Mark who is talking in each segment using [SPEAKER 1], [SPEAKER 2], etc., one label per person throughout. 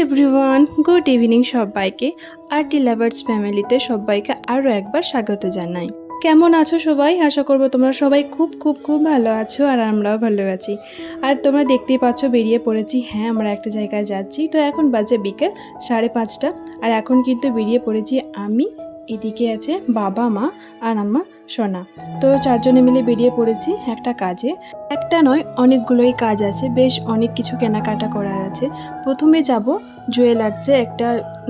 [SPEAKER 1] Everyone, good evening সবাইকে। RT lovers ফ্যামিলিতে সবাইকে আরও একবার স্বাগত জানাই। কেমন আছো সবাই? আশা করবো তোমরা সবাই খুব খুব খুব ভালো আছো, আর আমরাও ভালো আছি। আর তোমরা দেখতেই পাচ্ছ বেরিয়ে পড়েছি। হ্যাঁ, আমরা একটা জায়গায় যাচ্ছি। তো এখন বাজে বিকেল 5:30, আর এখন কিন্তু বেরিয়ে পড়েছি আমি, এদিকে আছে বাবা, মা আর আমার সোনা। তো চারজনে মিলে বেরিয়ে পড়েছি একটা কাজে। একটা নয়, অনেকগুলোই কাজ আছে, বেশ অনেক কিছু কেনাকাটা করার আছে। প্রথমে যাব জুয়েলার্সে, একটা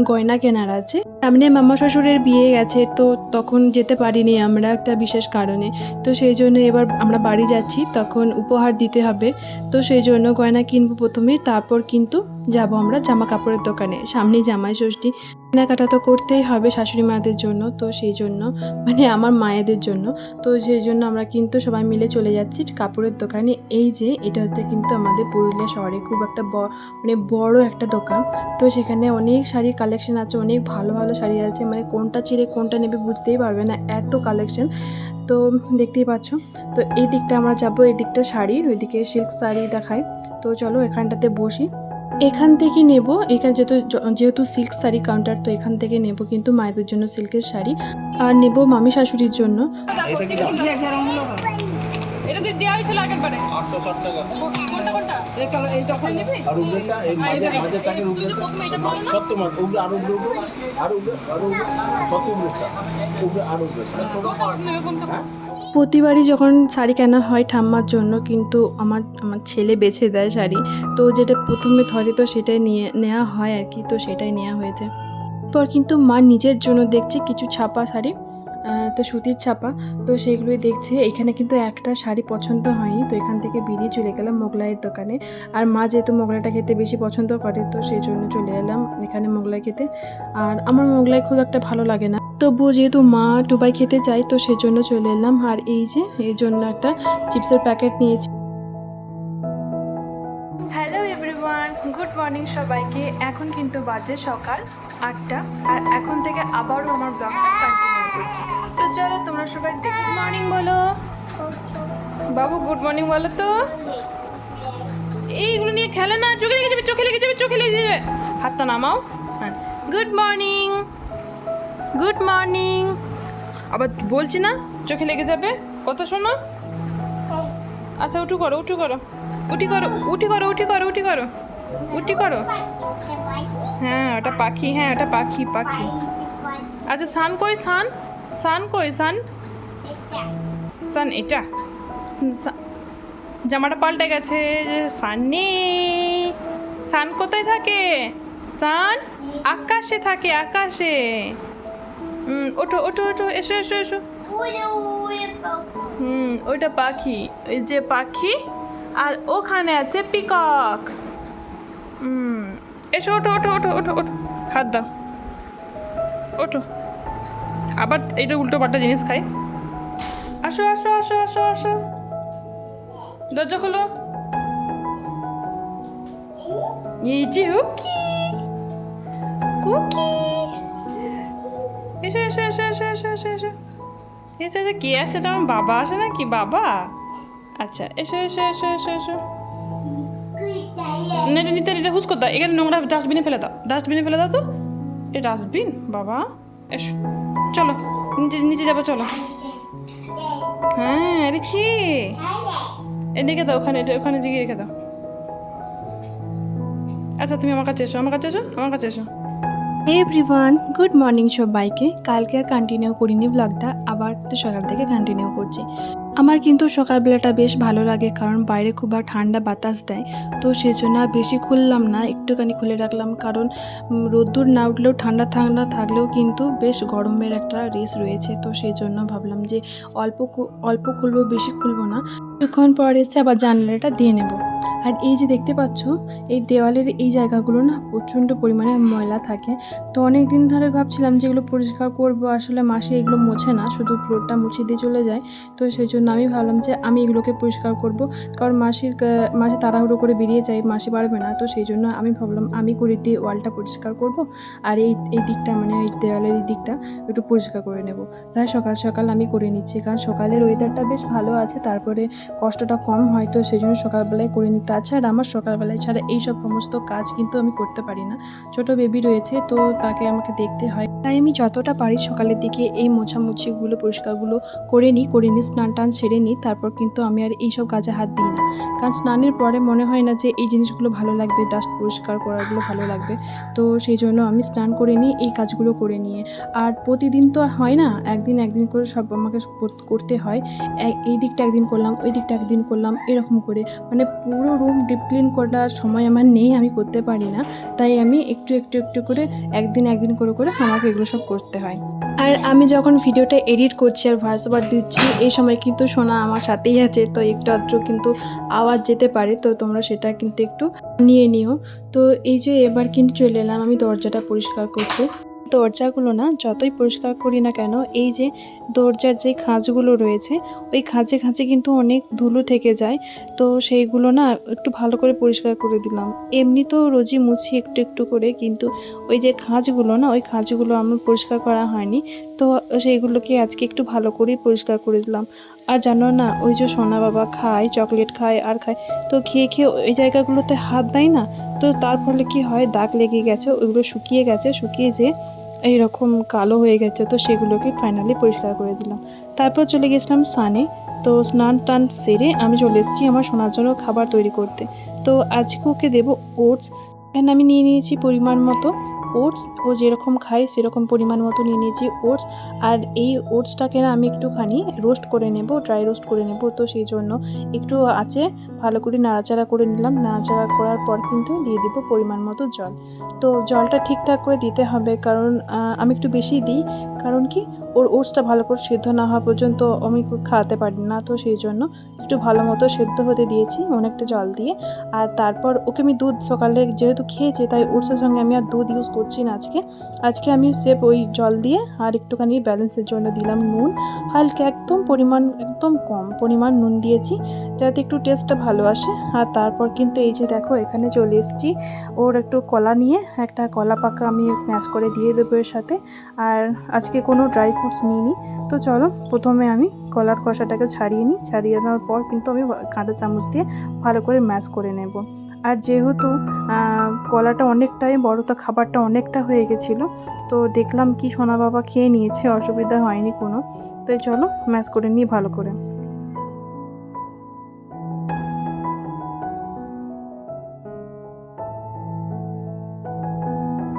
[SPEAKER 1] গয়না কেনার আছে। সামনে মামা শ্বশুরের বিয়ে গেছে, তো তখন যেতে পারিনি আমরা একটা বিশেষ কারণে। তো সেই জন্য এবার আমরা বাড়ি যাচ্ছি, তখন উপহার দিতে হবে। তো সেই জন্য গয়না কিনবো প্রথমে, তারপর কিন্তু যাব আমরা জামা কাপড়ের দোকানে। সামনেই জামাই ষষ্ঠী, কেনাকাটা তো করতেই হবে শাশুড়ি মাদের জন্য, তো সেই জন্য মানে আমার মায়েদের জন্য। তো সেই জন্য আমরা কিন্তু সবাই মিলে চলে যাচ্ছি কাপড়ের দোকানে। এই যে এটা হচ্ছে কিন্তু আমাদের পুরুলিয়া শহরে খুব একটা বড় একটা দোকান। তো সেখানে অনেক শাড়ির কালেকশন আছে, অনেক ভালো ভালো শাড়ি আছে, মানে কোনটা ছেড়ে কোনটা নেবে বুঝতেই পারবে না, এত কালেকশন। তো দেখতেই পাচ্ছ। তো এই দিকটা আমরা যাবো, এই দিকটা শাড়ির, ওইদিকে সিল্ক শাড়ি দেখায়। তো চলো এখানটাতে বসি, এখান থেকে নেব। এখানে যেহেতু সিল্ক শাড়ি কাউন্টার, তো এখান থেকে নেব কিন্তু মায়েদের জন্য সিল্কের শাড়ি, আর নেব মামি শাশুড়ির জন্য। প্রতিবারই যখন শাড়ি কেনা হয় ঠাম্মার জন্য, কিন্তু আমার ছেলে বেছে দেয় শাড়ি, তো যেটা প্রথমে ধরে তো সেটাই নেওয়া হয় আর কি। তো সেটাই নেওয়া হয়েছে। পর কিন্তু মা নিজের জন্য দেখছে কিছু ছাপা শাড়ি, তো সুতির ছাপা, তো সেগুলোই দেখছে। এখানে কিন্তু একটা শাড়ি পছন্দ হয়নি, তো এখান থেকে বেরিয়ে চলে গেলাম মোগলাইয়ের দোকানে। আর মা যেহেতু মোগলাইটা খেতে বেশি পছন্দ করে, তো সেই জন্য চলে এলাম এখানে মোগলাই খেতে। আর আমার মোগলাই খুব একটা ভালো লাগে না, তবুও যেহেতু মা টুবাই খেতে চাই, তো সেই জন্য চলে এলাম। আর এই যে এর জন্য একটা চিপসের প্যাকেট নিয়েছি। হ্যালো এভরিওয়ান, গুড মর্নিং সবাইকে। এখন কিন্তু বাজে সকাল 8টা, আর এখন থেকে আবারও আমার ব্লগটা কন্টিনিউ করছি। তো চলো তোমরা সবাই গুড মর্নিং বলো। বাবু গুড মর্নিং বলো তো। এইগুলো নিয়ে খেলে না, চোখে লেগে যাবে, চোখে লেগে যাবে, চোখে লেগে যাবে। হাতটা নামাও। হ্যাঁ, গুড মর্নিং, গুড মর্নিং। আবার বলছি না, চোখে লেগে যাবে, কথা শোনো। আচ্ছা উঠু করো, উঠু করো, উঠি করো, উঠি করো, উঠি করো, উঠি করো, উঠি করো। হ্যাঁ ওটা পাখি, হ্যাঁ ওটা পাখি, পাখি। আচ্ছা সান কই, সান, সান কই, সান, সান এটা। জামাটা পাল্টে গেছে, সান নেই। সান কোথায় থাকে? সান আকাশে থাকে, আকাশে। ওঠো ওঠো ওঠো, এসো এসো এসো। ওইটা পাখি, ওই যে পাখি। আর ওখানে আছে পিকক। এসো, ওঠো ওঠো ওঠো ওঠো ওঠো, হাত দাও, ওঠো। আবার এইটা উল্টো পাল্টা জিনিস খাই। আসো আসো আসো আসো আসো, দরজা খোলো। এই যে কুকি, কুকি। এসো এসো এসো এসো এসো এসো এসো এসো এসো। কে আসে? এটা আমার বাবা আসে নাকি? বাবা, আচ্ছা এসো এসো এসো এসো এসো। না এটা নিতে, এটা হুস করতে, এখানে নোংরা ডাস্টবিনে ফেলে দাও, ডাস্টবিনে ফেলে দাও। তো এ ডাস্টবিন বাবা। এসো চলো, নিচে নিচে যাবো, চলো। হ্যাঁ রেখে রেখে দাও ওখানে, এটা ওখানে জিগিয়ে রেখে দাও। আচ্ছা তুমি আমার কাছে এসো, আমার কাছে এসো, আমার কাছে এসো। এভরিওয়ান, গুড মর্নিং সবাইকে। কালকে আর কন্টিনিউ করিনি ব্লগটা, আবার তো সকাল থেকে কন্টিনিউ করছি। আমার কিন্তু সকালবেলাটা বেশ ভালো লাগে, কারণ বাইরে খুব ঠান্ডা বাতাস দেয়। তো সেই জন্য আর বেশি খুললাম না, একটুখানি খুলে রাখলাম, কারণ রোদ্দুর না উঠলেও ঠান্ডা ঠান্ডা থাকলেও কিন্তু বেশ গরমের একটা রেস রয়েছে। তো সেই জন্য ভাবলাম যে অল্প খুলবো, বেশি খুলবো না। কিছুক্ষণ পর এসে আবার জানলাটা দিয়ে নেব। আর এই যে দেখতে পাচ্ছ, এই দেওয়ালের এই জায়গাগুলো না প্রচণ্ড পরিমাণে ময়লা থাকে। তো অনেক দিন ধরে ভাবছিলাম যে এগুলো পরিষ্কার করবো, আসলে মাসে এগুলো মোছে না, শুধু ফ্লোরটা মুছে দিয়ে চলে যায়। তো সেই জন্য জন্য আমি ভাবলাম যে আমি এগুলোকে পরিষ্কার করব, কারণ মাসি তাড়াহুড়ো করে বেরিয়ে যায়, মাসি পারবে না। তো সেই জন্য আমি ভাবলাম আমি করে দিয়ে ওয়ালটা পরিষ্কার করব, আর এই দিকটা মানে এই দেওয়ালের এই দিকটা একটু পরিষ্কার করে নেব। তাই সকাল সকাল আমি করে নিচ্ছি, কারণ সকালের ওয়েদারটা বেশ ভালো আছে, তারপরে কষ্টটা কম হয়, তো সেই জন্য সকালবেলায় করে নিতে আছে। আর আমার সকালবেলায় ছাড়া এইসব সমস্ত কাজ কিন্তু আমি করতে পারি না। ছোট বেবি রয়েছে, তো তাকে আমাকে দেখতে হয়, তাই আমি যতটা পারি সকালের দিকে এই মোছামুছিগুলো পরিষ্কারগুলো করে নিই, স্নান টান সেরে নিই, তারপর কিন্তু আমি আর এইসব কাজে হাত দিই না। কারণ স্নানের পরে মনে হয় না যে এই জিনিসগুলো ভালো লাগবে, ডাস্ট পরিষ্কার করাগুলো ভালো লাগবে। তো সেই জন্য আমি স্নান করে নিই এই কাজগুলো করে নিয়ে। আর প্রতিদিন তো আর হয় না, একদিন করে সব আমাকে করতে হয়। এই দিকটা একদিন করলাম, ওই দিকটা একদিন করলাম, এরকম করে মানে পুরো রুম ডিপ ক্লিন করার সময় আমার নেই, আমি করতে পারি না। তাই আমি একটু করে একদিন করে আমাকে এগুলো সব করতে হয়। আর আমি যখন ভিডিওটা এডিট করছি আর ভয়েস ওভার দিচ্ছি, এই সময় কিন্তু সোনা আমার সাথেই আছে, তো একটু আধটু কিন্তু আওয়াজ যেতে পারে, তো তোমরা সেটা কিন্তু একটু নিয়ে নিও। তো এই যে এবার কিন্তু চলে এলাম আমি দরজাটা পরিষ্কার করতে। দরজাগুলো না যতই পরিষ্কার করি না কেন, এই যে দরজার যে খাঁজগুলো রয়েছে, ওই খাঁজে কিন্তু অনেক ধুলো থেকে যায়। তো সেইগুলো না একটু ভালো করে পরিষ্কার করে দিলাম। এমনি তো রোজই মুছি একটু করে, কিন্তু ওই যে খাঁজগুলো না, ওই খাঁজগুলো আমার পরিষ্কার করা হয়নি, তো সেইগুলোকে আজকে একটু ভালো করেই পরিষ্কার করে দিলাম। আর জানো না, ওই যে সোনা বাবা খায়, চকলেট খায় আর খায়, তো খেয়ে ওই জায়গাগুলোতে হাত দেয় না, তো তার ফলে কি হয়, দাগ লেগে গেছে, ওইগুলো শুকিয়ে যে এইরকম কালো হয়ে গেছে। তো সেগুলোকে ফাইনালি পরিষ্কার করে দিলাম। তারপর চলে গেছিলাম স্নানে। তো স্নান টান সেরে আমি চলে এসেছি আমার সোনার জন্য খাবার তৈরি করতে। তো আজকে ওকে দেবো ওটস। এখানে আমি নিয়ে নিয়েছি পরিমাণ মতো ওটস, ও যেরকম খায় সেরকম পরিমাণ মতো নিয়ে নিয়েছি ওটস। আর এই ওটসটাকে না আমি একটুখানি রোস্ট করে নেব, ড্রাই রোস্ট করে নেব। তো সেই জন্য একটু আছে ভালো করে নাড়াচাড়া করে নিলাম। নাড়াচাড়া করার পর কিন্তু দিয়ে দেবো পরিমাণ মতো জল। তো জলটা ঠিকঠাক করে দিতে হবে, কারণ আমি একটু বেশি দিই, কারণ কি ওর ওটসটা ভালো করে সেদ্ধ না হওয়া পর্যন্ত আমি খাওয়াতে পারি না। তো সেই জন্য একটু ভালো মতো সেদ্ধ হতে দিয়েছি অনেকটা জল দিয়ে। আর তারপর ওকে আমি দুধ সকালে যেহেতু খেয়েছে, তাই ওটসের সঙ্গে আমি আর দুধ ইউজ করছি না আজকে আমি সেপ ওই জল দিয়ে আর একটুখানি ব্যালেন্সের জন্য দিলাম নুন, হালকা একদম কম পরিমাণ নুন দিয়েছি, যাতে একটু টেস্টটা ভালো আসে। আর তারপর কিন্তু এই যে দেখো এখানে চলে এসেছি, ওর একটু কলা নিয়ে একটা কলা পাকা আমি ম্যাশ করে দিয়ে দেবো এর সাথে। আর আজকে কোনো ড্রাই ফ্রুটস নিইনি। তো চলো প্রথমে আমি কলার খোসাটাকে ছাড়িয়ে নেওয়ার পর কিন্তু আমি কাঁটা চামচ দিয়ে ভালো করে ম্যাশ করে নেব। আর যেহেতু কলাটা অনেকটাই বড়, তো খাবারটা অনেকটা হয়ে গেছিলো, তো দেখলাম কি সোনা বাবা খেয়ে নিয়েছে, অসুবিধা হয়নি কোনো। তো চলো ম্যাশ করে নিই ভালো করে।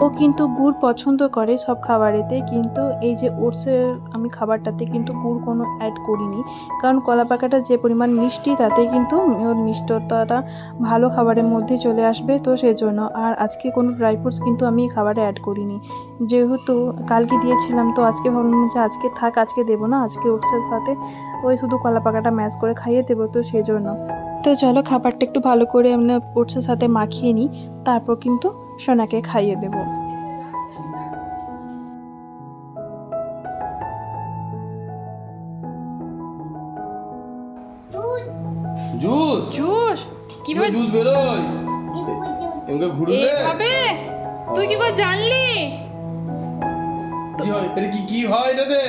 [SPEAKER 1] ও কিন্তু গুড় পছন্দ করে সব খাবারেতে, কিন্তু এই যে ওটসের আমি খাবারটাতে কিন্তু গুড় কোনো অ্যাড করিনি, কারণ কলা পাকাটা যে পরিমাণ মিষ্টি, তাতে কিন্তু ওর মিষ্টতাটা ভালো খাবারের মধ্যে চলে আসবে। তো সেজন্য আর আজকে কোনো ড্রাই ফ্রুটস কিন্তু আমি খাবারে অ্যাড করিনি, যেহেতু কালকে দিয়েছিলাম। তো আজকে ভাবলাম যে আজকে থাক, আজকে দেবো না, আজকে ওটসের সাথে ওই শুধু কলা পাকাটা ম্যাশ করে খাইয়ে দেবো। তো সেই জন্য তো চলো খাবারটা একটু ভালো করে আমরা ওটসের সাথে মাখিয়ে নিই, তারপর কিন্তু সোনাকে খাইয়ে দেবো।
[SPEAKER 2] জুস
[SPEAKER 1] জুস কিভাবে
[SPEAKER 2] জুস বেরোয় এমকে ঘুরলে
[SPEAKER 1] এভাবে? তুই কি করে জানলি?
[SPEAKER 2] কি হয় এটা? কি হয় এটাতে?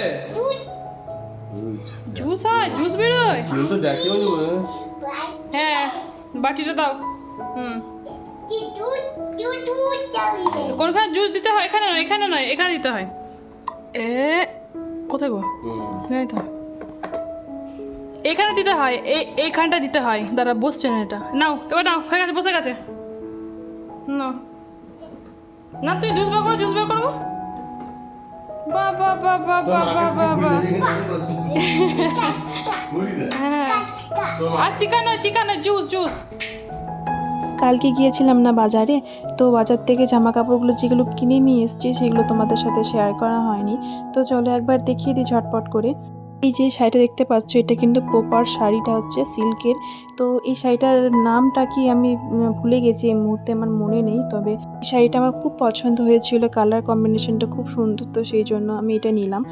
[SPEAKER 1] জুস হয়, জুস বেরোয়?
[SPEAKER 2] কি তো দেখে
[SPEAKER 1] হ্যাঁ, বাটিটা দাও। কোনখানে জুস দিতে হয়? এখানে নয়, এখানে দিতে হয়। কোথায় গো? এখানে তো, এখানে দিতে হয়, এইখানটা দিতে হয়। দাঁড়া, বসছে না এটা। নাও এবার, নাও, হয়ে গেছে, বসে গেছে। না না, তুই জুস বের করো। বাবা বাবা বাবা বাবা। হ্যাঁ, আর চিকেন জুস। কালকে গিয়েছিলাম না বাজারে, তো বাজার থেকে জামা কাপড়গুলো যেগুলো কিনে নিয়ে এসেছি সেগুলো তোমাদের সাথে শেয়ার করা হয়নি। তো চলো একবার দেখিয়ে দিই ঝটপট করে। এই যে শাড়িটা দেখতে পাচ্ছ, এটা কিন্তু প্রপার শাড়িটা হচ্ছে সিল্কের। তো এই শাড়িটার নামটা কি আমি ভুলে গেছি, এই মুহূর্তে আমার মনে নেই, তবে এই শাড়িটা আমার খুব পছন্দ হয়েছিল, কালার কম্বিনেশনটা খুব সুন্দর, তো সেই জন্য আমি এটা নিলাম।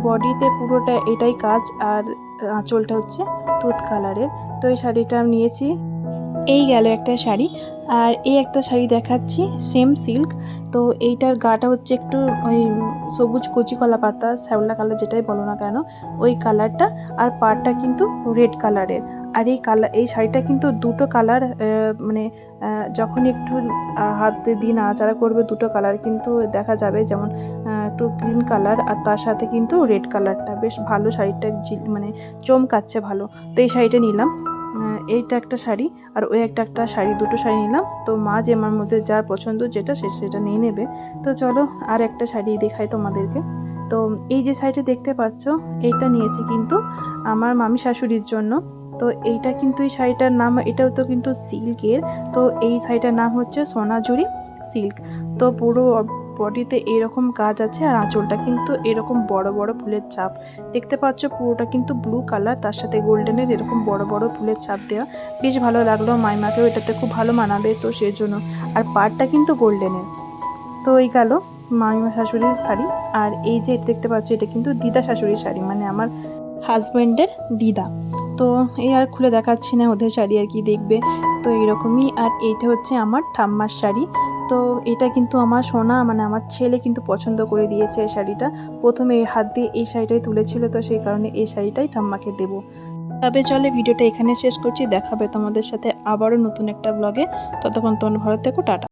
[SPEAKER 1] বডিতে পুরোটা এটাই কাজ, আর আঁচলটা হচ্ছে দুধ কালারের। তো এই শাড়িটা আমি নিয়েছি। এই গেল একটা শাড়ি, আর এই একটা শাড়ি দেখাচ্ছি সেম সিল্ক। তো এইটার গাটা হচ্ছে একটু ওই সবুজ কচি কলা পাতা শ্যাওলা কালার যেটাই বলো না কেন ওই কালারটা, আর পাড়টা কিন্তু রেড কালারের। আর এই শাড়িটা কিন্তু দুটো কালার, মানে যখন একটু হাতে দিয়ে নাড়াচাড়া করবে দুটো কালার কিন্তু দেখা যাবে, যেমন একটু গ্রিন কালার আর তার সাথে কিন্তু রেড কালারটা বেশ ভালো, শাড়িটা মানে চমকাচ্ছে ভালো। তো এই শাড়িটা নিলাম। এইটা একটা শাড়ি আর ওই একটা শাড়ি, দুটো শাড়ি নিলাম। তো মা যে আমার মধ্যে যার পছন্দ যেটা সেটা নিয়ে নেবে। তো চলো আর একটা শাড়ি দেখাই তোমাদেরকে। তো এই যে শাড়িটা দেখতে পাচ্ছ এইটা নিয়েছি কিন্তু আমার মামি শাশুড়ির জন্য। তো এইটা কিন্তু এই শাড়িটার নাম, এটাও তো কিন্তু সিল্কের। তো এই শাড়িটার নাম হচ্ছে সোনাঝুরি সিল্ক। তো পুরো বডিতে এরকম কাজ আছে, আর আঁচলটা কিন্তু এরকম বড় বড় ফুলের ছাপ দেখতে পাচ্ছ। পুরোটা কিন্তু ব্লু কালার, তার সাথে গোল্ডেনের এরকম বড় বড় ফুলের ছাপ দেওয়া। বেশ ভালো লাগলো, মাইমাকেও এটাতে খুব ভালো মানাবে তো সেজন্য। আর পাড়টা কিন্তু গোল্ডেনের। তো এই গেল মামিমা শাশুড়ির শাড়ি। আর এই যে এটা দেখতে পাচ্ছ এটা কিন্তু দিদা শাশুড়ির শাড়ি, মানে আমার হাজব্যান্ডের দিদা। তো এই আর খুলে দেখাচ্ছি না ওদের শাড়ি, আর কি দেখবে। তো এইরকমই। আর এইটা হচ্ছে আমার ঠাম্মার শাড়ি। তো এটা কিন্তু আমার সোনা, মানে আমার ছেলে কিন্তু পছন্দ করে দিয়েছে এই শাড়িটা। প্রথমে এই হাত দিয়ে এই শাড়িটাই তুলেছিল, তো সেই কারণে এই শাড়িটাই ঠাম্মাকে দেবো। তবে চলে ভিডিওটা এখানে শেষ করছি, দেখাবে তোমাদের সাথে আবারও নতুন একটা ব্লগে। ততক্ষণ তোমরা ভালো থেকো, টাটা।